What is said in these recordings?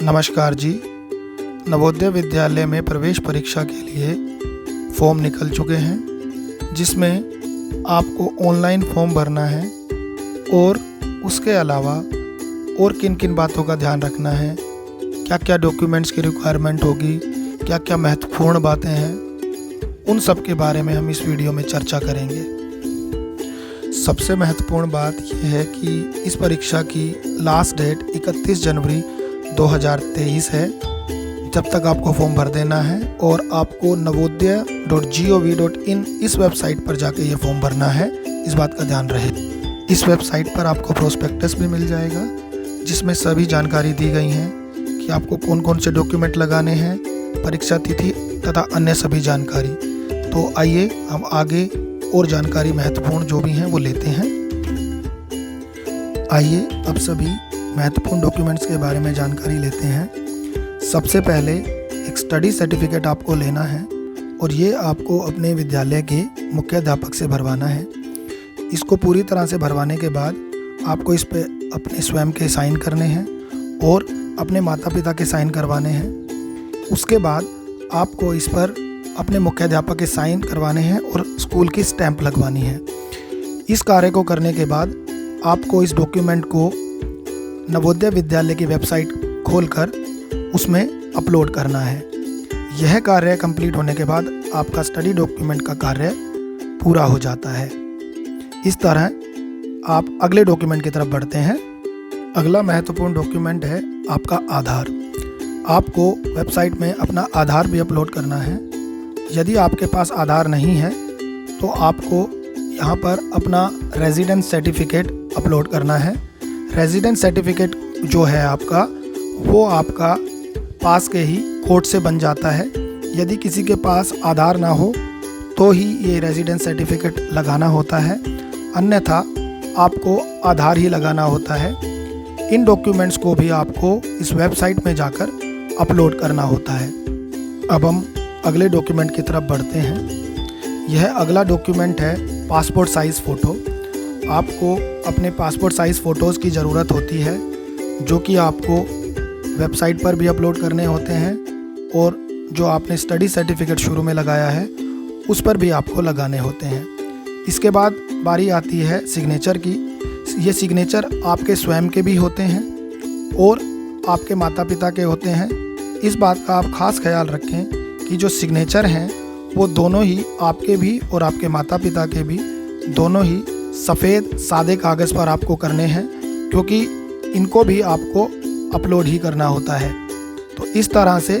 नमस्कार जी। नवोदय विद्यालय में प्रवेश परीक्षा के लिए फॉर्म निकल चुके हैं, जिसमें आपको ऑनलाइन फॉर्म भरना है और उसके अलावा और किन किन बातों का ध्यान रखना है, क्या क्या डॉक्यूमेंट्स की रिक्वायरमेंट होगी, क्या क्या महत्वपूर्ण बातें हैं, उन सब के बारे में हम इस वीडियो में चर्चा करेंगे। सबसे महत्वपूर्ण बात यह है कि इस परीक्षा की लास्ट डेट 31 जनवरी 2023 है। जब तक आपको फॉर्म भर देना है और आपको navodaya.gov.in इस वेबसाइट पर जाके ये फॉर्म भरना है, इस बात का ध्यान रहे। इस वेबसाइट पर आपको प्रोस्पेक्टस भी मिल जाएगा, जिसमें सभी जानकारी दी गई हैं कि आपको कौन कौन से डॉक्यूमेंट लगाने हैं, परीक्षा तिथि तथा अन्य सभी जानकारी। तो आइए हम आगे और जानकारी महत्वपूर्ण जो भी हैं वो लेते हैं। आइए अब सभी महत्वपूर्ण डॉक्यूमेंट्स के बारे में जानकारी लेते हैं। सबसे पहले एक स्टडी सर्टिफिकेट आपको लेना है और ये आपको अपने विद्यालय के मुख्याध्यापक से भरवाना है। इसको पूरी तरह से भरवाने के बाद आपको इस पे अपने स्वयं के साइन करने हैं और अपने माता पिता के साइन करवाने हैं। उसके बाद आपको इस पर अपने मुख्याध्यापक के साइन करवाने हैं और स्कूल की स्टैंप लगवानी है। इस कार्य को करने के बाद आपको इस डॉक्यूमेंट को नवोदय विद्यालय की वेबसाइट खोलकर उसमें अपलोड करना है। यह कार्य कंप्लीट होने के बाद आपका स्टडी डॉक्यूमेंट का कार्य पूरा हो जाता है। इस तरह आप अगले डॉक्यूमेंट की तरफ बढ़ते हैं। अगला महत्वपूर्ण डॉक्यूमेंट है आपका आधार। आपको वेबसाइट में अपना आधार भी अपलोड करना है। यदि आपके पास आधार नहीं है तो आपको यहाँ पर अपना रेजिडेंस सर्टिफिकेट अपलोड करना है। रेजिडेंस सर्टिफिकेट जो है आपका, वो आपका पास के ही कोर्ट से बन जाता है। यदि किसी के पास आधार ना हो तो ही ये रेजिडेंस सर्टिफिकेट लगाना होता है, अन्यथा आपको आधार ही लगाना होता है। इन डॉक्यूमेंट्स को भी आपको इस वेबसाइट में जाकर अपलोड करना होता है। अब हम अगले डॉक्यूमेंट की तरफ बढ़ते हैं। यह अगला डॉक्यूमेंट है पासपोर्ट साइज़ फ़ोटो। आपको अपने पासपोर्ट साइज़ फ़ोटोज़ की ज़रूरत होती है, जो कि आपको वेबसाइट पर भी अपलोड करने होते हैं और जो आपने स्टडी सर्टिफिकेट शुरू में लगाया है उस पर भी आपको लगाने होते हैं। इसके बाद बारी आती है सिग्नेचर की। ये सिग्नेचर आपके स्वयं के भी होते हैं और आपके माता पिता के होते हैं। इस बात का आप खास ख्याल रखें कि जो सिग्नेचर हैं वो दोनों ही आपके भी और आपके माता पिता के भी दोनों ही सफ़ेद सादे कागज़ पर आपको करने हैं, क्योंकि इनको भी आपको अपलोड ही करना होता है। तो इस तरह से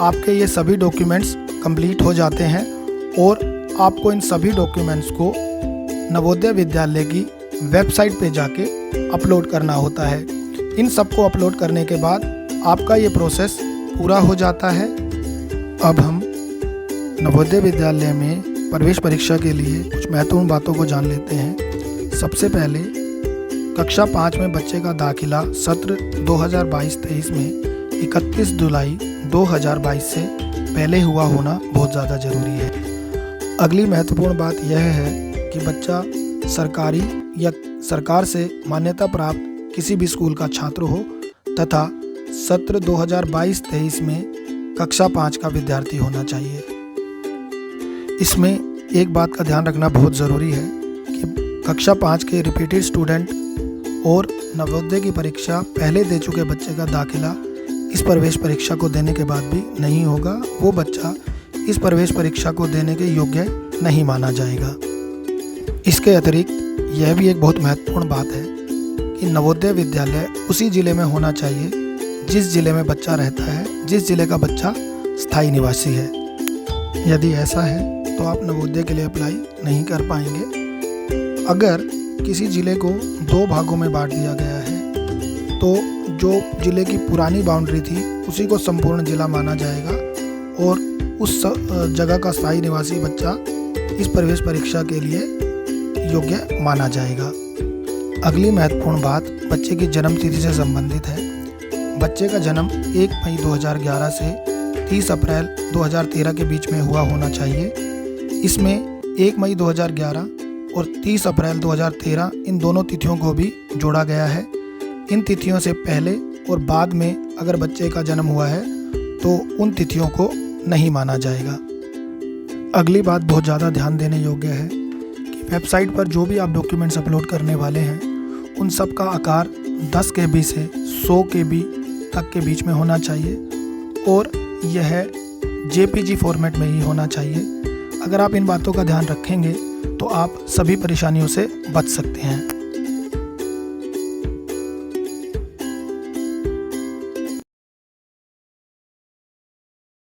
आपके ये सभी डॉक्यूमेंट्स कंप्लीट हो जाते हैं और आपको इन सभी डॉक्यूमेंट्स को नवोदय विद्यालय की वेबसाइट पे जाके अपलोड करना होता है। इन सबको अपलोड करने के बाद आपका ये प्रोसेस पूरा हो जाता है। अब हम नवोदय विद्यालय में प्रवेश परीक्षा के लिए कुछ महत्वपूर्ण बातों को जान लेते हैं। सबसे पहले कक्षा 5 में बच्चे का दाखिला सत्र 2022-23 में 31 जुलाई 2022 से पहले हुआ होना बहुत ज़्यादा ज़रूरी है। अगली महत्वपूर्ण बात यह है कि बच्चा सरकारी या सरकार से मान्यता प्राप्त किसी भी स्कूल का छात्र हो तथा सत्र 2022-23 में कक्षा 5 का विद्यार्थी होना चाहिए। इसमें एक बात का ध्यान रखना बहुत ज़रूरी है कि कक्षा 5 के रिपीटेड स्टूडेंट और नवोदय की परीक्षा पहले दे चुके बच्चे का दाखिला इस प्रवेश परीक्षा को देने के बाद भी नहीं होगा। वो बच्चा इस प्रवेश परीक्षा को देने के योग्य नहीं माना जाएगा। इसके अतिरिक्त यह भी एक बहुत महत्वपूर्ण बात है कि नवोदय विद्यालय उसी ज़िले में होना चाहिए जिस ज़िले में बच्चा रहता है, जिस ज़िले का बच्चा स्थायी निवासी है। यदि ऐसा है तो आप नवोदय के लिए अप्लाई नहीं कर पाएंगे। अगर किसी ज़िले को 2 भागों में बांट दिया गया है तो जो ज़िले की पुरानी बाउंड्री थी उसी को संपूर्ण ज़िला माना जाएगा और उस जगह का स्थायी निवासी बच्चा इस प्रवेश परीक्षा के लिए योग्य माना जाएगा। अगली महत्वपूर्ण बात बच्चे की जन्म तिथि से संबंधित है। बच्चे का जन्म 1 मई 2011 से 30 अप्रैल 2013 के बीच में हुआ होना चाहिए। इसमें 1 मई 2011 और 30 अप्रैल 2013 इन दोनों तिथियों को भी जोड़ा गया है। इन तिथियों से पहले और बाद में अगर बच्चे का जन्म हुआ है तो उन तिथियों को नहीं माना जाएगा। अगली बात बहुत ज़्यादा ध्यान देने योग्य है कि वेबसाइट पर जो भी आप डॉक्यूमेंट्स अपलोड करने वाले हैं उन सब का आकार 10 KB से 100 KB तक के बीच में होना चाहिए और यह JPG फॉर्मेट में ही होना चाहिए। अगर आप इन बातों का ध्यान रखेंगे तो आप सभी परेशानियों से बच सकते हैं।